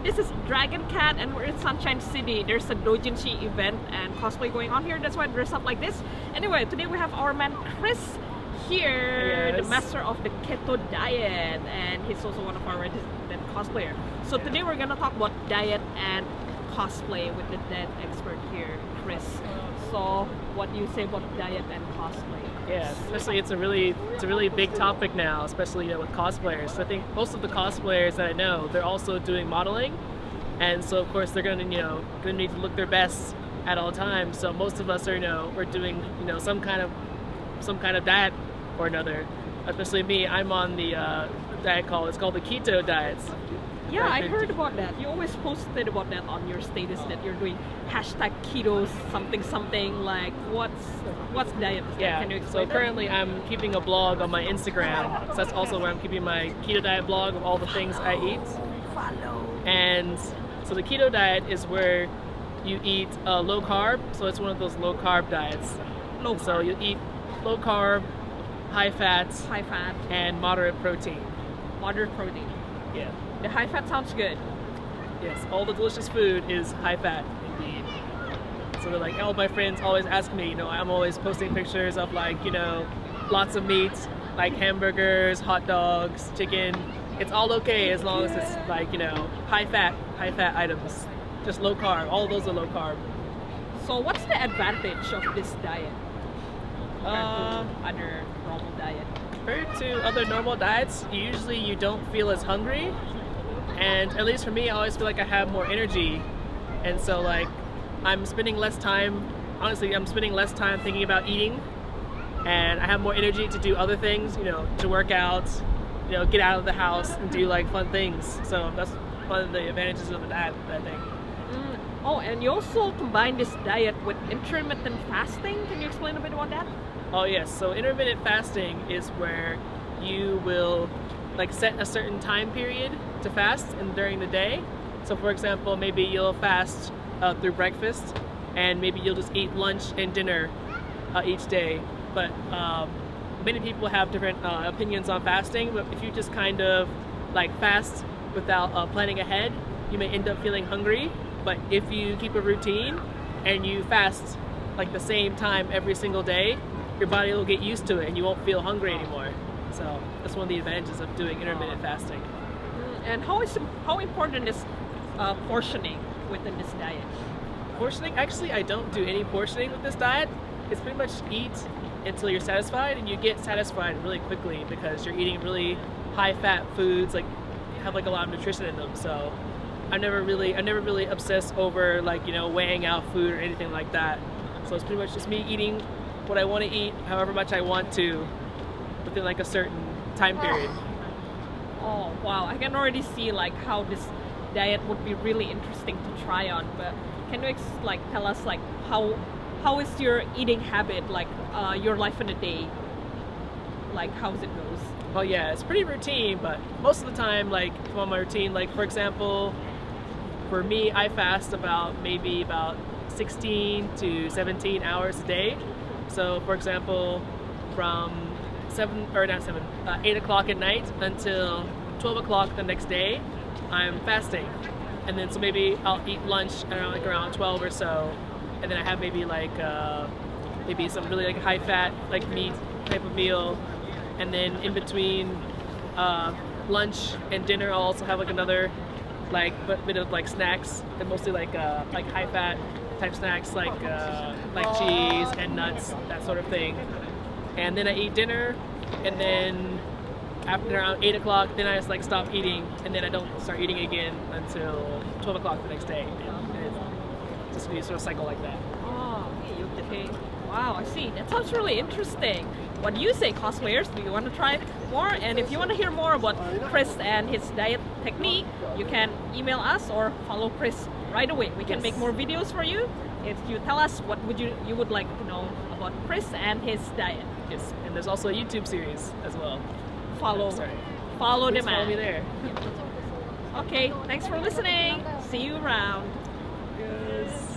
this is Dragon Cat and we're in Sunshine City. There's a doujinshi event and cosplay going on here. That's why I dress up like this. Anyway, today we have our man Chris here, yes, the master of the Keto Diet, and he's also one of our resident cosplayer. So today we're gonna talk about diet and cosplay with the diet expert here, Chris. So what do you say about diet and cosplay? Yeah, especially it's a really big topic now, especially with cosplayers. So I think most of the cosplayers that I know, they're also doing modeling, and so of course they're gonna need to look their best at all times. So most of us are we're doing some kind of diet or another. Especially me, I'm on the diet it's called the Keto Diet. Yeah, I heard about that. You always posted about that on your status that you're doing #keto something like what's diet? Yeah. Can you explain So that? currently I'm keeping a blog on my Instagram. So that's also where I'm keeping my Keto Diet blog of all the things I eat. And so the Keto Diet is where you eat low carb. So it's one of those low carb diets. So you eat low carb, high fat, and moderate protein. Moderate protein. Yeah. The high fat sounds good. Yes, all the delicious food is high fat, indeed. So they're like, all my friends always ask me, I'm always posting pictures of lots of meat, like hamburgers, hot dogs, chicken. It's all okay as long as it's high fat items. Just low carb, all of those are low carb. So what's the advantage of this diet compared to other normal diet? Compared to other normal diets, usually you don't feel as hungry. And at least for me, I always feel like I have more energy. And so I'm spending less time thinking about eating. And I have more energy to do other things, to work out, get out of the house and do fun things. So that's one of the advantages of the diet, I think. Oh, and you also combine this diet with intermittent fasting. Can you explain a bit about that? Oh yes, so intermittent fasting is where you will set a certain time period to fast and during the day. So for example, maybe you'll fast through breakfast, and maybe you'll just eat lunch and dinner each day. But many people have different opinions on fasting, but if you just kind of fast without planning ahead, you may end up feeling hungry. But if you keep a routine and you fast the same time every single day, your body will get used to it and you won't feel hungry anymore. So that's one of the advantages of doing intermittent fasting. And how important is portioning within this diet? Portioning? Actually, I don't do any portioning with this diet. It's pretty much eat until you're satisfied, and you get satisfied really quickly because you're eating really high-fat foods, have a lot of nutrition in them. So I never really obsess over weighing out food or anything like that. So it's pretty much just me eating what I want to eat, however much I want to, within a certain time period. Oh wow, I can already see how this diet would be really interesting to try on. But can you tell us how is your eating habit, your life in a day, how's it goes? Well, yeah, it's pretty routine, but most of the time, on my routine, for example, for me, I fast about 16 to 17 hours a day. So for example, from 8 o'clock at night until 12 o'clock the next day, I'm fasting. And then so maybe I'll eat lunch around 12 or so, and then I have maybe some really high fat meat type of meal, and then in between lunch and dinner I'll also have another bit of snacks, and mostly high fat type snacks like cheese and nuts, that sort of thing. And then I eat dinner, and then after around 8 o'clock, then I just stop eating, and then I don't start eating again until 12 o'clock the next day. And it's just a sort of cycle like that. Oh, okay. Wow, I see. That sounds really interesting. What do you say, cosplayers? Do you want to try more? And if you want to hear more about Chris and his diet technique, you can email us or follow Chris right away. We can make more videos for you if you tell us what you would like to know about Chris and his diet. Yes, and there's also a YouTube series as well. Follow the man. Follow me there. Okay, thanks for listening. See you around. Yes.